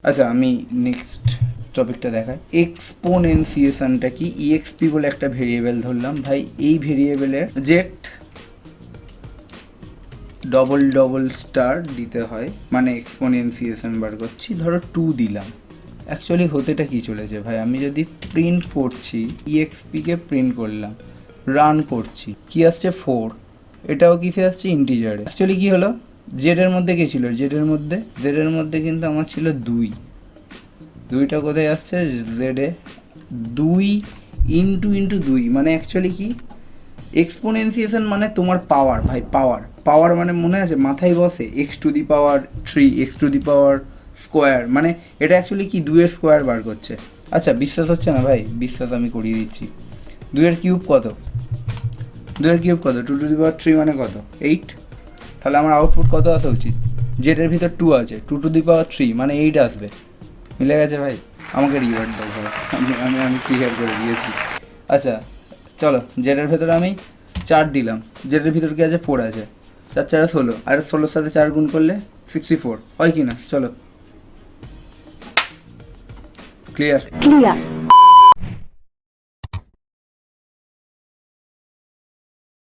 আচ্ছা আমি নেক্সট টপিকটা দেখাই। এক্সপোনেনসিয়েশনটা কি? ইএক্সপি বলে একটা ভেরিয়েবল ধরলাম ভাই, এই ভেরিয়েবলের জেট ডবল ডবল স্টার দিতে হয়, মানে এক্সপোনেনসিয়েশন বার করছি, ধরো 2 দিলাম। অ্যাকচুয়ালি হতেটা কি চলেছে ভাই, আমি যদি প্রিন্ট করছি, ইএক্সপিকে প্রিন্ট করলাম, রান করছি, কি আসছে 4, এটাও কিসে আসছে? ইন্টিজারে। অ্যাকচুয়ালি কি হলো, জেডের মধ্যে কে ছিল? জেডের মধ্যে কিন্তু আমার ছিল 2টা কোথায় আসছে? জেডে 2 ইন্টু 2, মানে অ্যাকচুয়ালি কি এক্সপোনেনসিয়েশন মানে তোমার পাওয়ার ভাই, পাওয়ার মানে মনে আছে মাথায় বসে x⁻³ x⁻² মানে এটা অ্যাকচুয়ালি কি 2-এর স্কোয়ার বার করছে। আচ্ছা বিশ্বাস হচ্ছে না ভাই, বিশ্বাস আমি করিয়ে দিচ্ছি। 2-এর কিউব কত? 2 মানে কত? 8। তাহলে আমার আউটপুট কত আসা উচিত? জেডের ভিতর 2 আছে, 2⁻³ মানে 8 আসবে। মিলে গেছে ভাই, আমাকে রিওয়ার্ড দাও ভাই, আমি ক্লিয়ার করে দিয়েছি। আচ্ছা চলো, জেডের ভেতরে আমি 4 দিলাম, জেডের ভিতর কি আছে? 4 আছে, 4 4 16, আর 16-র সাথে 4 গুণ করলে 64 হয় কি না? চলো ক্লিয়ার।